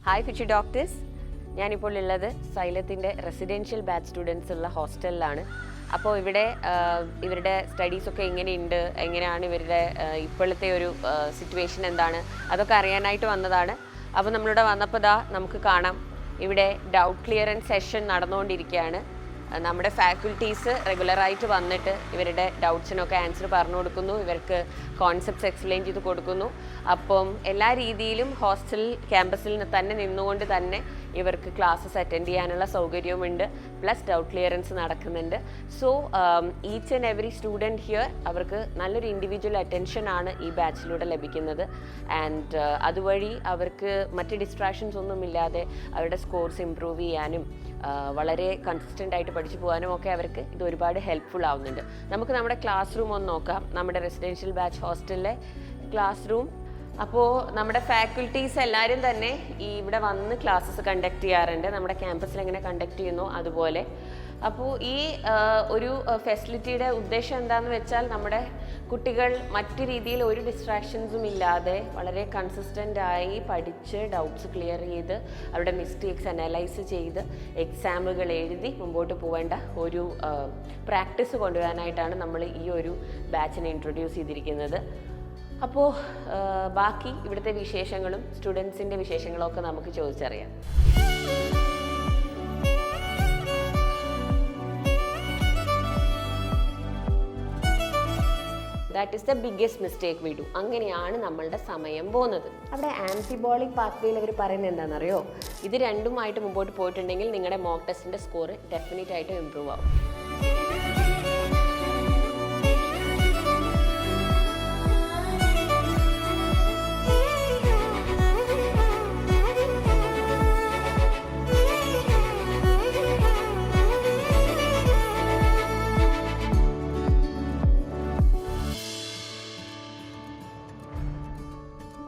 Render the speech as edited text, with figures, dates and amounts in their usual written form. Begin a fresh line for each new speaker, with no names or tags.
Hi future doctors, ഞാനിപ്പോൾ ഉള്ളത് സൈലത്തിൻ്റെ residential batch students ഉള്ള ഹോസ്റ്റലിലാണ്. അപ്പോൾ ഇവരുടെ സ്റ്റഡീസൊക്കെ എങ്ങനെയുണ്ട്, എങ്ങനെയാണ് ഇവരുടെ ഇപ്പോഴത്തെ ഒരു സിറ്റുവേഷൻ എന്താണ്, അതൊക്കെ അറിയാനായിട്ട് വന്നതാണ്. അപ്പോൾ നമ്മളിവിടെ വന്നപ്പോൾ നമുക്ക് കാണാം, ഇവിടെ ഡൗട്ട് ക്ലിയറൻസ് സെഷൻ നടന്നുകൊണ്ടിരിക്കുകയാണ്. നമ്മുടെ ഫാക്കൽറ്റീസ് റെഗുലറായിട്ട് വന്നിട്ട് ഇവരുടെ ഡൗട്ട്സിനൊക്കെ ആൻസർ പറഞ്ഞു കൊടുക്കുന്നു, ഇവർക്ക് കോൺസെപ്റ്റ്സ് എക്സ്പ്ലെയിൻ ചെയ്ത് കൊടുക്കുന്നു. അപ്പം എല്ലാ രീതിയിലും ഹോസ്റ്റൽ ക്യാമ്പസിൽ തന്നെ നിന്നുകൊണ്ട് തന്നെ ഇവർക്ക് ക്ലാസ്സസ് അറ്റൻഡ് ചെയ്യാനുള്ള സൗകര്യവുമുണ്ട്. പ്ലസ് ഡൗട്ട് ക്ലിയറൻസ് നടക്കുന്നുണ്ട്. So each and every student here അവർക്ക് നല്ലൊരു ഇൻഡിവിജ്വൽ അറ്റൻഷനാണ് ഈ ബാച്ചിലൂടെ ലഭിക്കുന്നത്. ആൻഡ് അതുവഴി അവർക്ക് മറ്റ് ഡിസ്ട്രാക്ഷൻസ് ഒന്നുമില്ലാതെ അവരുടെ സ്കോർസ് ഇമ്പ്രൂവ് ചെയ്യാനും വളരെ കൺസിസ്റ്റൻ്റ് ആയിട്ട് പഠിച്ചു പോകാനും ഒക്കെ അവർക്ക് ഇത് ഒരുപാട് ഹെൽപ്ഫുൾ ആവുന്നുണ്ട്. നമുക്ക് നമ്മുടെ ക്ലാസ് റൂം ഒന്ന് നോക്കാം. നമ്മുടെ റെസിഡൻഷ്യൽ ബാച്ച് ഹോസ്റ്റലിലെ ക്ലാസ് റൂം. അപ്പോൾ നമ്മുടെ ഫാക്കൽറ്റീസ് എല്ലാവരും തന്നെ ഇവിടെ വന്ന് ക്ലാസ്സസ് കണ്ടക്ട് ചെയ്യാറുണ്ട്. നമ്മുടെ ക്യാമ്പസിൽ എങ്ങനെ കണ്ടക്ട് ചെയ്യുന്നു അതുപോലെ. അപ്പോൾ ഈ ഒരു ഫെസിലിറ്റിയുടെ ഉദ്ദേശം എന്താണെന്ന് വെച്ചാൽ, നമ്മുടെ കുട്ടികൾ മറ്റു രീതിയിൽ ഒരു ഡിസ്ട്രാക്ഷൻസും ഇല്ലാതെ വളരെ കൺസിസ്റ്റൻ്റ് ആയി പഠിച്ച് ഡൗട്ട്സ് ക്ലിയർ ചെയ്ത് അവരുടെ മിസ്റ്റേക്സ് അനലൈസ് ചെയ്ത് എക്സാമുകൾ എഴുതി മുമ്പോട്ട് പോവേണ്ട ഒരു പ്രാക്ടീസ് കൊണ്ടുവരാനായിട്ടാണ് നമ്മൾ ഈ ഒരു ബാച്ചിനെ ഇൻട്രൊഡ്യൂസ് ചെയ്തിരിക്കുന്നത്. അപ്പോൾ ബാക്കി ഇവിടുത്തെ വിശേഷങ്ങളും സ്റ്റുഡൻസിൻ്റെ വിശേഷങ്ങളും ഒക്കെ നമുക്ക് ചോദിച്ചറിയാം. That is the biggest mistake we do. അങ്ങനെയാണ് നമ്മളുടെ സമയം പോകുന്നത്. അവിടെ ആൻറ്റിബോളിക് പാത്വേയിൽ അവർ പറയുന്നത് എന്താണെന്നറിയോ? ഇത് രണ്ടുമായിട്ട് മുമ്പോട്ട് പോയിട്ടുണ്ടെങ്കിൽ നിങ്ങളുടെ മോക്ക് ടെസ്റ്റിൻ്റെ സ്കോർ ഡെഫിനറ്റ് ആയിട്ട് ഇമ്പ്രൂവ് ആവും.